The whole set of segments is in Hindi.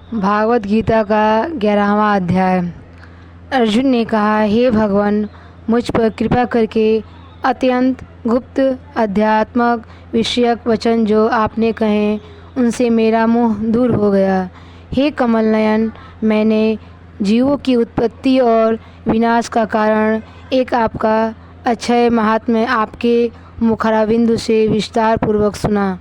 भागवत गीता का 11वां अध्याय। अर्जुन ने कहा, हे भगवान, मुझ पर कृपा करके अत्यंत गुप्त अध्यात्मक विषयक वचन जो आपने कहे उनसे मेरा मोह दूर हो गया। हे कमल नयन, मैंने जीवों की उत्पत्ति और विनाश का कारण एक आपका अक्षय महात्म्य आपके मुखारविंद से विस्तार पूर्वक सुना।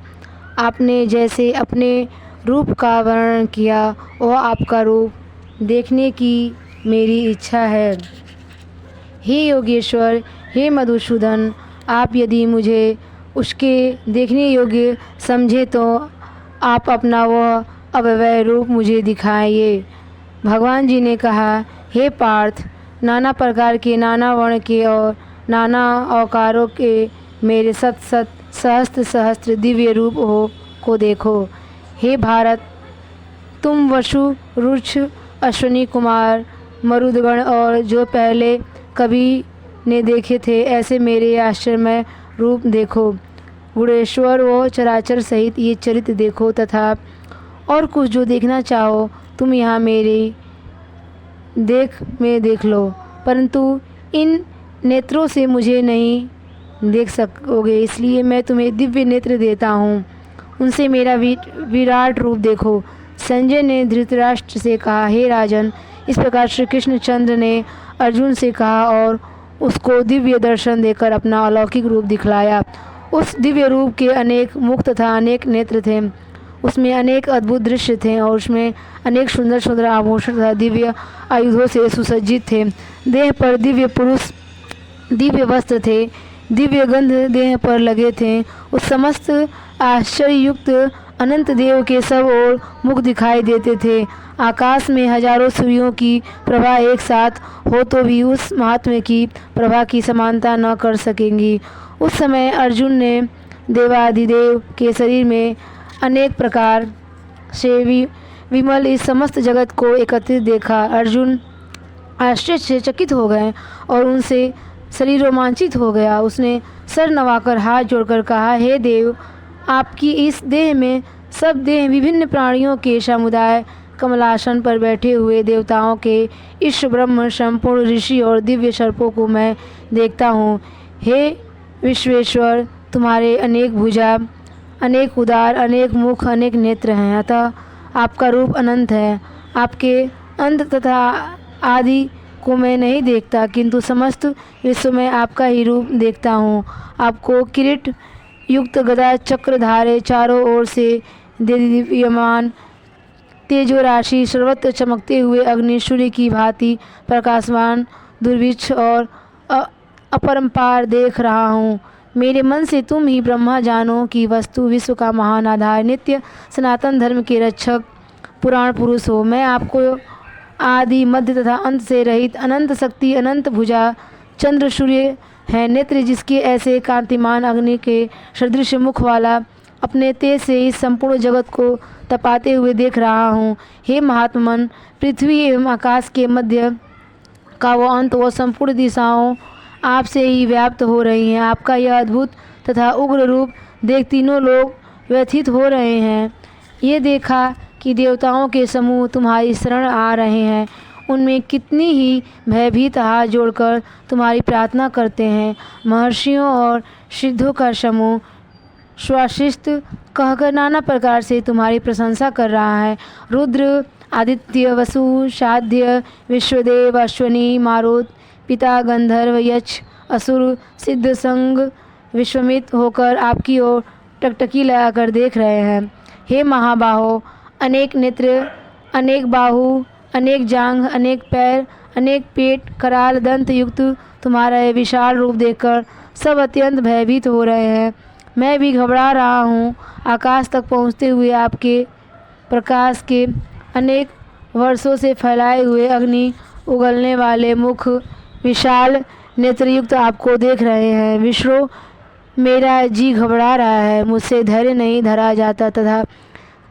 आपने जैसे अपने रूप का वर्णन किया वह आपका रूप देखने की मेरी इच्छा है। हे योगेश्वर, हे मधुसूदन, आप यदि मुझे उसके देखने योग्य समझे तो आप अपना वह अव्यय रूप मुझे दिखाइए। भगवान जी ने कहा, हे पार्थ, नाना प्रकार के, नाना वर्ण के और नाना आकारों के मेरे सत सत सहस्त्र सहस्त्र दिव्य रूप को देखो। हे भारत, तुम वसु रुक्ष अश्विनी कुमार मरुदगण और जो पहले कभी ने देखे थे ऐसे मेरे आश्चर्यमय रूप देखो। गुणेश्वर व चराचर सहित ये चरित्र देखो तथा और कुछ जो देखना चाहो तुम यहाँ मेरे देख लो, परंतु इन नेत्रों से मुझे नहीं देख सकोगे, इसलिए मैं तुम्हें दिव्य नेत्र देता हूँ, उनसे मेरा विराट रूप देखो। संजय ने धृतराष्ट्र से कहा, हे राजन, इस प्रकार श्री कृष्णचंद्र ने अर्जुन से कहा और उसको दिव्य दर्शन देकर अपना अलौकिक रूप दिखलाया। उस दिव्य रूप के अनेक मुख तथा अनेक नेत्र थे, उसमें अनेक अद्भुत दृश्य थे और उसमें अनेक सुंदर सुंदर आभूषण तथा दिव्य आयुधों से सुसज्जित थे। देह पर दिव्य पुरुष दिव्य वस्त्र थे, दिव्य गंध देह पर लगे थे। उस समस्त आश्चर्ययुक्त अनंत देव के सब ओर मुख दिखाई देते थे। आकाश में हजारों सूर्यों की प्रभा एक साथ हो तो भी उस महात्म्य की प्रभा की समानता न कर सकेंगी। उस समय अर्जुन ने देवाधिदेव के शरीर में अनेक प्रकार से विमल इस समस्त जगत को एकत्रित देखा। अर्जुन आश्चर्य से चकित हो गए और उनसे शरीर रोमांचित हो गया। उसने सर नवाकर हाथ जोड़कर कहा, हे देव, आपकी इस देह में सब देह विभिन्न प्राणियों के समुदाय कमलासन पर बैठे हुए देवताओं के ईश ब्रह्म संपूर्ण ऋषि और दिव्य सर्पों को मैं देखता हूँ। हे विश्वेश्वर, तुम्हारे अनेक भुजा, अनेक उदार, अनेक मुख, अनेक नेत्र हैं, अतः आपका रूप अनंत है। आपके अंत तथा आदि को मैं नहीं देखता, किंतु समस्त विश्व में आपका ही रूप देखता हूँ। आपको किरीट युक्त गदा चक्रधारे चारों ओर से दिव्यमान तेजो राशि सर्वत्र चमकते हुए अग्नि सूर्य की भांति प्रकाशवान दुर्भिक्ष और अपरंपार देख रहा हूँ। मेरे मन से तुम ही ब्रह्मा जानो की वस्तु, विश्व का महान आधार, नित्य सनातन धर्म के रक्षक, पुराण पुरुष हो। मैं आपको आदि मध्य तथा अंत से रहित अनंत शक्ति, अनंत भुजा, चंद्र सूर्य है, नेत्र जिसके ऐसे कांतिमान अग्नि के सदृश मुख वाला, अपने तेज से इस संपूर्ण जगत को तपाते हुए देख रहा हूँ। हे महात्मन, पृथ्वी एवं आकाश के मध्य का वो अंत, वो संपूर्ण दिशाओं आपसे ही व्याप्त हो रही हैं। आपका यह अद्भुत तथा उग्र रूप देख तीनों लोग व्यथित हो रहे हैं। ये देखा कि देवताओं के समूह तुम्हारी शरण आ रहे हैं, उनमें कितनी ही भयभीत हाथ जोड़कर तुम्हारी प्रार्थना करते हैं। महर्षियों और सिद्धों का समूह स्वाशिष्ट कहकर नाना प्रकार से तुम्हारी प्रशंसा कर रहा है। रुद्र, आदित्य, वसु, साध्य, विश्वदेव, अश्वनी, मारुत, पिता, गंधर्व, यक्ष, असुर, सिद्ध संग विश्वमित होकर आपकी ओर टकटकी लगाकर देख रहे हैं। हे महाबाहो, अनेक नेत्र, अनेक बाहु, अनेक जांघ, अनेक पैर, अनेक पेट, कराल दंत युक्त तुम्हारा यह विशाल रूप देखकर सब अत्यंत भयभीत हो रहे हैं। मैं भी घबरा रहा हूँ। आकाश तक पहुँचते हुए आपके प्रकाश के अनेक वर्षों से फैलाए हुए अग्नि उगलने वाले मुख, विशाल नेत्रयुक्त आपको देख रहे हैं। विश्व, मेरा जी घबरा रहा है, मुझसे धैर्य नहीं धरा जाता तथा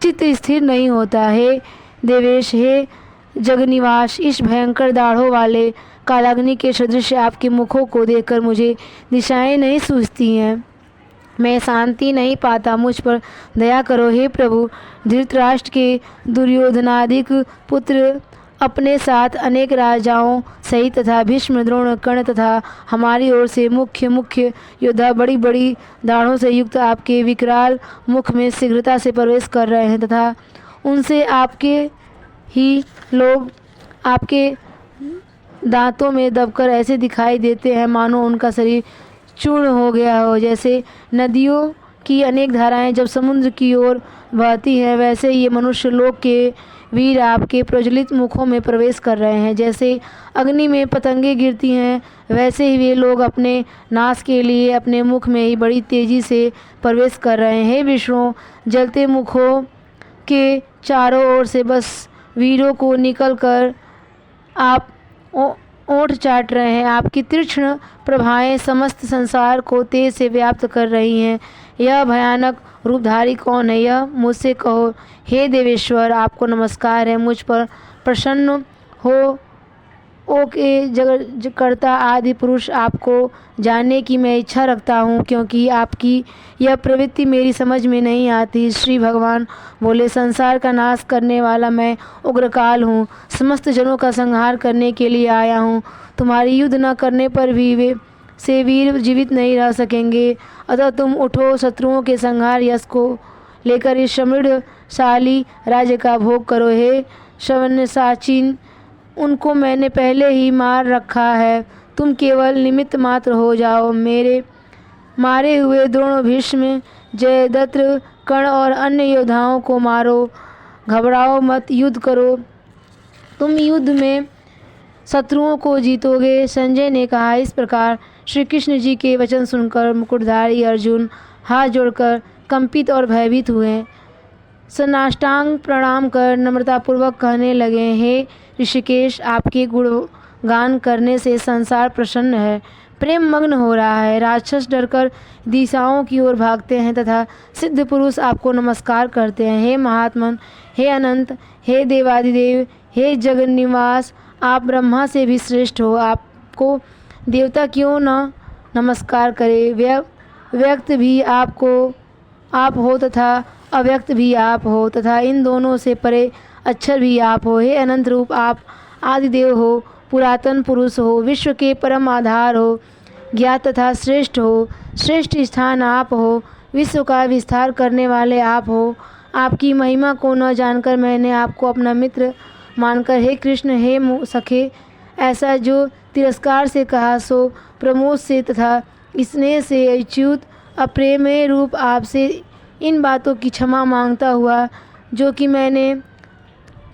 चित्त स्थिर नहीं होता। हे देवेश, हे जगनिवास, इस भयंकर दाढ़ों वाले कालाग्नि के सदृश आपके मुखों को देखकर मुझे दिशाएं नहीं सूझती हैं। मैं शांति नहीं पाता, मुझ पर दया करो हे प्रभु। धृतराष्ट्र के दुर्योधनादिक पुत्र अपने साथ अनेक राजाओं सहित तथा भीष्म, द्रोण, कर्ण तथा हमारी ओर से मुख्य मुख्य योद्धा बड़ी बड़ी दाढ़ों से युक्त आपके विकराल मुख में शीघ्रता से प्रवेश कर रहे हैं तथा उनसे आपके ही लोग आपके दांतों में दबकर ऐसे दिखाई देते हैं मानो उनका शरीर चूर्ण हो गया हो। जैसे नदियों की अनेक धाराएं जब समुद्र की ओर बहती हैं, वैसे ये मनुष्य लोक के वीर आपके प्रज्वलित मुखों में प्रवेश कर रहे हैं। जैसे अग्नि में पतंगे गिरती हैं, वैसे ही वे लोग अपने नाश के लिए अपने मुख में ही बड़ी तेजी से प्रवेश कर रहे हैं। हे विष्णु, जलते मुखों के चारों ओर से बस वीरों को निकल कर आप ओंठ चाट रहे हैं। आपकी तीक्ष्ण प्रभाएं समस्त संसार को तेज से व्याप्त कर रही हैं। यह भयानक रूपधारी कौन है, यह मुझसे कहो। हे देवेश्वर, आपको नमस्कार है। मुझ पर प्रसन्न हो के जगतकर्ता आदि पुरुष आपको जानने की मैं इच्छा रखता हूँ, क्योंकि आपकी यह प्रवृत्ति मेरी समझ में नहीं आती। श्री भगवान बोले, संसार का नाश करने वाला मैं उग्रकाल हूँ, समस्त जनों का संहार करने के लिए आया हूँ। तुम्हारी युद्ध न करने पर भी वीर जीवित नहीं रह सकेंगे, अतः तुम उठो, शत्रुओं के संहार यश को लेकर इस समृद्धशाली राज्य का भोग करो। हे शवनसाचिन, उनको मैंने पहले ही मार रखा है, तुम केवल निमित्त मात्र हो जाओ। मेरे मारे हुए द्रोण, भीष्म, जयद्रथ, कर्ण और अन्य योद्धाओं को मारो, घबराओ मत, युद्ध करो, तुम युद्ध में शत्रुओं को जीतोगे। संजय ने कहा। इस प्रकार श्री कृष्ण जी के वचन सुनकर मुकुटधारी अर्जुन हाथ जोड़कर कंपित और भयभीत हुए। सनाष्टांग प्रणाम कर नम्रतापूर्वक कहने लगे, हे ऋषिकेश, आपके गुणगान करने से संसार प्रसन्न है, प्रेम मग्न हो रहा है। राक्षस डरकर दिशाओं की ओर भागते हैं तथा सिद्ध पुरुष आपको नमस्कार करते हैं। हे महात्मन, हे अनंत, हे देवादिदेव, हे जगन्निवास, आप ब्रह्मा से भी श्रेष्ठ हो। आपको देवता क्यों न नमस्कार करे। व्यक्त भी आप हो तथा अव्यक्त भी आप हो तथा इन दोनों से परे अक्षर भी आप हो। हे अनंत रूप, आप आदिदेव हो, पुरातन पुरुष हो, विश्व के परम आधार हो, ज्ञात तथा श्रेष्ठ हो, श्रेष्ठ स्थान आप हो, विश्व का विस्तार करने वाले आप हो। आपकी महिमा को न जानकर मैंने आपको अपना मित्र मानकर हे कृष्ण, हे सखे, ऐसा जो तिरस्कार से कहा सो प्रमोद से तथा स्नेह से अच्युत अप्रेमय रूप आपसे इन बातों की क्षमा मांगता हुआ, जो कि मैंने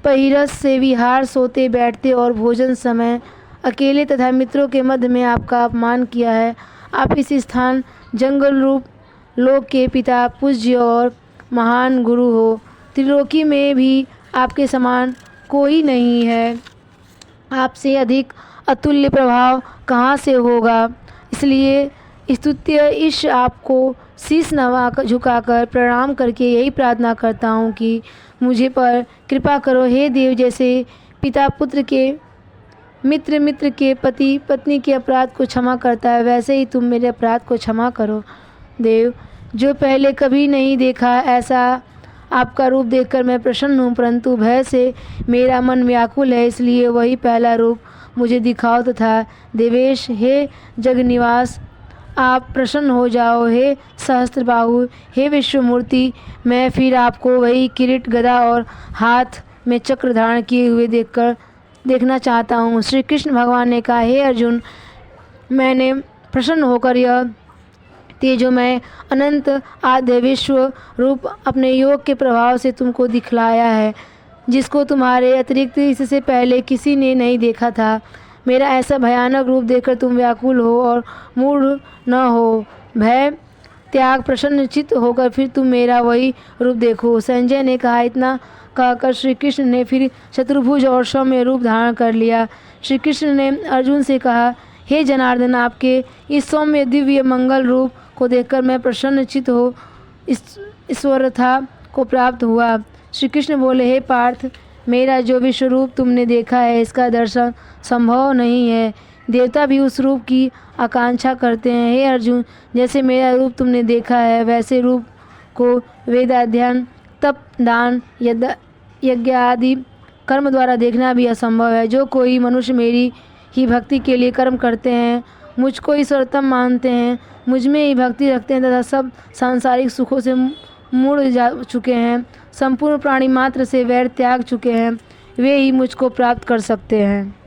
पहिरस से विहार, सोते बैठते और भोजन समय अकेले तथा मित्रों के मध्य में आपका अपमान किया है। आप इस स्थान जंगल रूप लोक के पिता, पूज्य और महान गुरु हो। त्रिलोकी में भी आपके समान कोई नहीं है। आपसे अधिक अतुल्य प्रभाव कहाँ से होगा। इसलिए स्तुत्य ईश आपको शीश नवा झुकाकर प्रणाम करके यही प्रार्थना करता हूँ कि मुझे पर कृपा करो। हे देव, जैसे पिता पुत्र के, मित्र मित्र के, पति पत्नी के अपराध को क्षमा करता है, वैसे ही तुम मेरे अपराध को क्षमा करो। देव, जो पहले कभी नहीं देखा ऐसा आपका रूप देखकर मैं प्रसन्न हूँ, परंतु भय से मेरा मन व्याकुल है, इसलिए वही पहला रूप मुझे दिखाओ तथा देवेश, हे जगनिवास, आप प्रसन्न हो जाओ। हे सहस्त्रबाहु, हे विश्वमूर्ति, मैं फिर आपको वही किरीट, गदा और हाथ में चक्र धारण किए हुए देखना चाहता हूँ। श्री कृष्ण भगवान ने कहा, हे अर्जुन, मैंने प्रसन्न होकर यह तेजोमय अनंत आद्य विश्व रूप अपने योग के प्रभाव से तुमको दिखलाया है, जिसको तुम्हारे अतिरिक्त इससे पहले किसी ने नहीं देखा था। मेरा ऐसा भयानक रूप देखकर तुम व्याकुल हो और मूढ़ न हो। भय त्याग प्रसन्नचित्त होकर फिर तुम मेरा वही रूप देखो। संजय ने कहा। इतना कहकर श्री कृष्ण ने फिर शत्रुभुज और सौम्य रूप धारण कर लिया। श्री कृष्ण ने अर्जुन से कहा, हे जनार्दन, आपके इस सौम्य दिव्य मंगल रूप को देखकर मैं प्रसन्नचित्त हो ईश्वरता को प्राप्त हुआ। श्री कृष्ण बोले, हे पार्थ, मेरा जो विश्वरूप तुमने देखा है, इसका दर्शन संभव नहीं है। देवता भी उस रूप की आकांक्षा करते हैं। हे अर्जुन, जैसे मेरा रूप तुमने देखा है, वैसे रूप को वेदाध्ययन, तप, दान, यज्ञ आदि कर्म द्वारा देखना भी असंभव है। जो कोई मनुष्य मेरी ही भक्ति के लिए कर्म करते हैं, मुझको ही सर्वोत्तम मानते हैं, मुझ में ही भक्ति रखते हैं तथा सब सांसारिक सुखों से मुड़ जा चुके हैं, संपूर्ण प्राणी मात्र से वैर त्याग चुके हैं, वे ही मुझको प्राप्त कर सकते हैं।